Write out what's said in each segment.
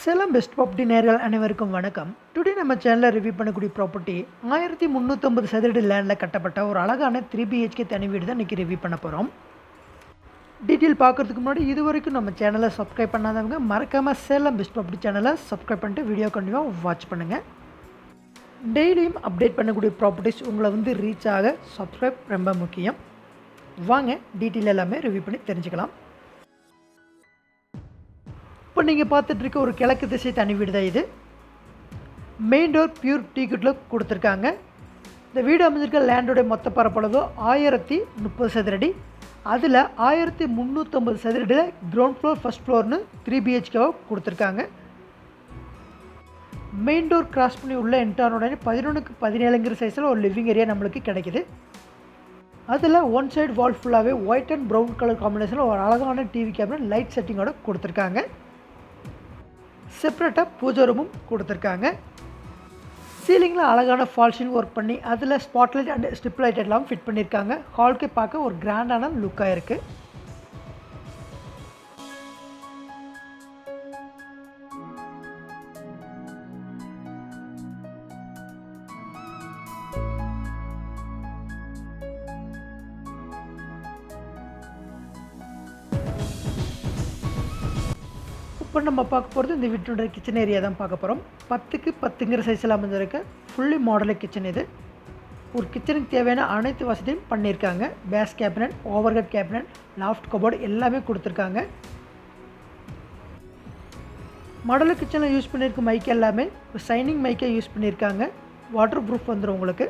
Salem best property நேயர்கள் அனைவருக்கும் வணக்கம். டுடே நம்ம சேனலில் ரிவ்யூ பண்ணக்கூடிய ப்ராப்பர்ட்டி 1350 சதுரடி லேண்டில் கட்டப்பட்ட ஒரு அழகான 3 BHK தனி வீடு தான் இன்றைக்கி ரிவ்யூ பண்ண போகிறோம். டீட்டெயில் பார்க்குறதுக்கு முன்னாடி இது வரைக்கும் நம்ம சேனலை சப்ஸ்கிரைப் பண்ணாதவங்க மறக்காமல் சேலம் பெஸ்ட் ப்ராப்பர்ட்டி சேனலை சப்ஸ்கிரைப் பண்ணிட்டு வீடியோ கண்டிப்பாக வாட்ச் பண்ணுங்கள். டெய்லியும் அப்டேட் பண்ணக்கூடிய ப்ராப்பர்ட்டிஸ் உங்களை ரீச் ஆக சப்ஸ்கிரைப் ரொம்ப முக்கியம். வாங்க டீட்டெயில் எல்லாமே ரிவ்யூ பண்ணி தெரிஞ்சுக்கலாம். இப்போ நீங்கள் பார்த்துட்டு இருக்க ஒரு கிழக்கு திசை தனி வீடு தான் இது. மெயின் டோர் பியூர் டீக்குட்டில் கொடுத்துருக்காங்க. இந்த வீடு அமைஞ்சிருக்க லேண்டோடைய மொத்த பரப்பளவு 1030 சதுரடி. அதில் 1350 சதுரடியில் கிரவுண்ட் ஃப்ளோர் ஃபஸ்ட் ஃப்ளோர்னு 3 BHKவாக கொடுத்துருக்காங்க. மெயின் டோர் கிராஸ் பண்ணி உள்ள என்ட்ரானோடனே 11க்கு 17ங்கிற சைஸில் ஒரு லிவிங் ஏரியா நம்மளுக்கு கிடைக்கிது. அதில் ஒன் சைடு வால் ஃபுல்லாகவே ஒயிட் அண்ட் ப்ரௌன் கலர் காம்பினேஷனில் ஒரு அழகான டிவி கேபினட் லைட் செட்டிங்கோடு கொடுத்துருக்காங்க. செப்பரேட்டாக பூஜை ரூமும் கொடுத்துருக்காங்க. சீலிங்கில் அழகான ஃபால்ஷிங் ஒர்க் பண்ணி அதில் ஸ்பாட்லைட் அண்ட் ஸ்ட்ரிப் லைட் எல்லாம் ஃபிட் பண்ணியிருக்காங்க. ஹால்க்கே பார்க்க ஒரு கிராண்டான லுக்காக இருக்குது. இப்போ நம்ம பார்க்க போகிறது இந்த வீட்டோட கிச்சன் ஏரியா தான் பார்க்க போகிறோம். 10க்கு 10ங்கிற சைஸில் அமைஞ்சிருக்க ஃபுல்லி மாடலிக் கிச்சன் இது. ஒரு கிச்சனுக்கு தேவையான அனைத்து வசதியும் பண்ணியிருக்காங்க. Base cabinet, overhead cabinet, loft cupboard எல்லாமே கொடுத்துருக்காங்க. மாடலிக் கிச்சனில் யூஸ் பண்ணியிருக்க மைக் எல்லாமே சைனிங் மைக்கை யூஸ் பண்ணியிருக்காங்க. வாட்டர் ப்ரூஃப் வந்துடும் உங்களுக்கு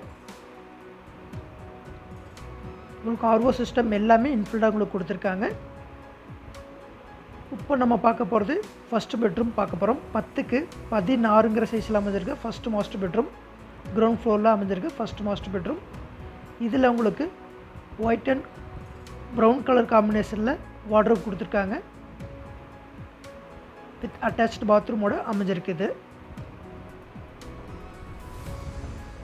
ஆர்ஓ சிஸ்டம் எல்லாமே இன்ஃபில்டாக உங்களுக்கு கொடுத்துருக்காங்க. இப்போ நம்ம பார்க்க போகிறது ஃபஸ்ட்டு பெட்ரூம் பார்க்க போகிறோம். 10க்கு 16ங்கிற சைஸில் அமைஞ்சிருக்கு ஃபஸ்ட்டு மாஸ்டர் பெட்ரூம். கிரவுண்ட் ஃப்ளோரில் அமைஞ்சிருக்கு ஃபஸ்ட்டு மாஸ்டர் பெட்ரூம். இதில் உங்களுக்கு ஒயிட் அண்ட் ப்ரௌன் கலர் காம்பினேஷனில் வார்ட்ரோப் கொடுத்துருக்காங்க. வித் அட்டாச்டு பாத்ரூமோடு அமைஞ்சிருக்குது.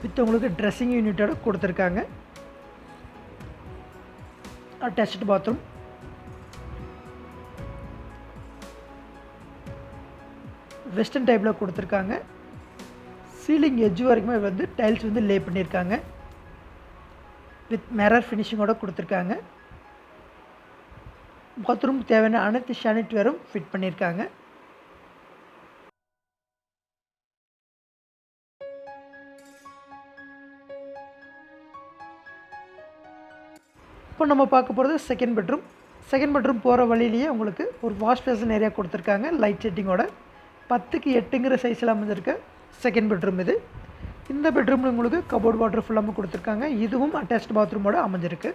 வித் உங்களுக்கு ட்ரெஸ்ஸிங் யூனிட்டோடு கொடுத்துருக்காங்க. Attached bathroom. வெஸ்டர்ன் டைப்பில் கொடுத்துருக்காங்க. சீலிங் எட்ஜ் வரைக்குமே டைல்ஸ் லே பண்ணியிருக்காங்க. வித் மிரர் ஃபினிஷிங்கோடு கொடுத்துருக்காங்க. பாத்ரூம் தேவையான அனைத்து சானிட்டரியும் ஃபிட் பண்ணியிருக்காங்க. இப்போ நம்ம பார்க்க போகிறது செகண்ட் பெட்ரூம். செகண்ட் பெட்ரூம் போகிற வழியிலேயே உங்களுக்கு ஒரு வாஷ் பேசன் ஏரியா கொடுத்துருக்காங்க லைட் செட்டிங்கோட. 10க்கு 8ங்கிற சைஸில் அமைஞ்சிருக்க செகண்ட் பெட்ரூம் இது. இந்த பெட்ரூமில் உங்களுக்கு கபோர்ட் வாட்டர் ஃபுல்லாமல் கொடுத்துருக்காங்க. இதுவும் அட்டாச்டு பாத்ரூமோடு அமைஞ்சிருக்கு.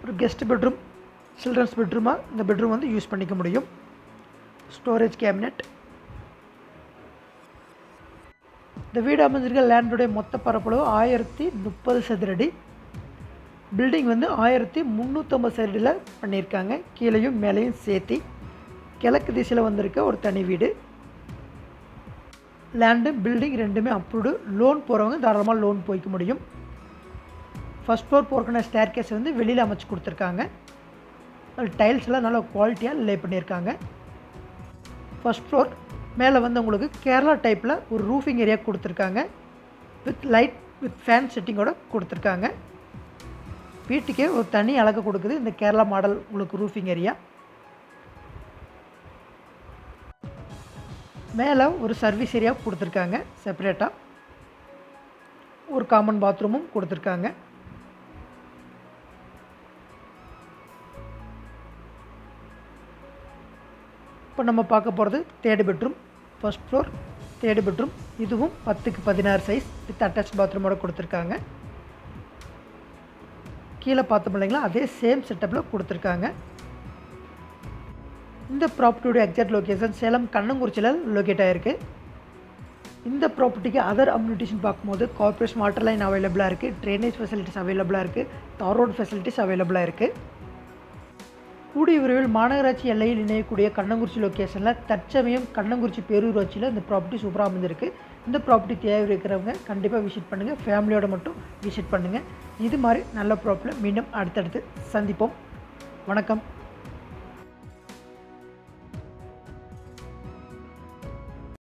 ஒரு கெஸ்ட் பெட்ரூம், சில்ட்ரன்ஸ் பெட்ரூமாக இந்த பெட்ரூம் யூஸ் பண்ணிக்க முடியும். Storage cabinet. இந்த வீடு அமைஞ்சிருக்க லேண்டோடைய மொத்த பரப்பளவு 1030 சதுரடி. பில்டிங் 1350 சதுரடியில் பண்ணியிருக்காங்க. கீழேயும் மேலேயும் சேர்த்தி கிழக்கு திசையில் வந்திருக்க ஒரு தனி வீடு. லேண்டு பில்டிங் ரெண்டுமே அப்ரூவ்டு. லோன் போகிறவங்க தாராளமாக லோன் போய்க்க முடியும். ஃபஸ்ட் ஃப்ளோர் போகிறக்கான ஸ்டேர் கேஸ் வெளியில் அமைச்சு கொடுத்துருக்காங்க. டைல்ஸ்லாம் நல்லா குவாலிட்டியாக லே பண்ணியிருக்காங்க. ஃபஸ்ட் ஃப்ளோர் மேலே உங்களுக்கு கேரளா டைப்பில் ஒரு ரூஃபிங் ஏரியா கொடுத்துருக்காங்க. வித் லைட் வித் ஃபேன் செட்டிங்கோடு கொடுத்துருக்காங்க. வீட்டுக்கே ஒரு தனி அழகு கொடுக்குது இந்த கேரளா மாடல் உங்களுக்கு ரூஃபிங் ஏரியா. மேலே ஒரு சர்வீஸ் ஏரியா கொடுத்துருக்காங்க. செப்பரேட்டாக ஒரு காமன் பாத்ரூமும் கொடுத்துருக்காங்க. இப்போ நம்ம பார்க்க போகிறது third bedroom. First floor third bedroom. இதுவும் 10க்கு 16 சைஸ் வித் அட்டாச் பாத்ரூமோடு கொடுத்துருக்காங்க. கீழே பார்த்தோம் இல்லைங்களா, அதே சேம் செட்டப்பில் கொடுத்துருக்காங்க. இந்த ப்ராப்பர்ட்டியோட எக்ஸாக்ட் லொக்கேஷன் சேலம் கண்ணங்குறிச்சியில் லொக்கேட் ஆகிருக்கு. இந்த ப்ராப்பர்ட்டிக்கு அதர் அம்யூனிட்டிஷன் பார்க்கும்போது கார்பரேஷன் வாட்டர் லைன் அவைலபிளாக இருக்குது, ட்ரைனேஜ் ஃபெசிலிட்டிஸ் அவைலபிளாக இருக்குது, தார் ரோட் ஃபெசிலிட்டிஸ் அவைலபிளாக இருக்குது. கூடிய விரைவில் மாநகராட்சி எல்லையில் இணையக்கூடிய கண்ணங்குறிச்சி லொக்கேஷனில் தற்சமயம் கண்ணங்குறிச்சி பேரூராட்சியில் இந்த ப்ராப்பர்ட்டி சூப்பராக அமைஞ்சிருக்கு. இந்த ப்ராப்பர்ட்டி தேவை இருக்கிறவங்க கண்டிப்பாக விசிட் பண்ணுங்கள். ஃபேமிலியோடு மட்டும் விசிட் பண்ணுங்கள். இது மாதிரி நல்ல ப்ராப்பர்ட்டியில் மீண்டும் அடுத்தடுத்து சந்திப்போம். வணக்கம்.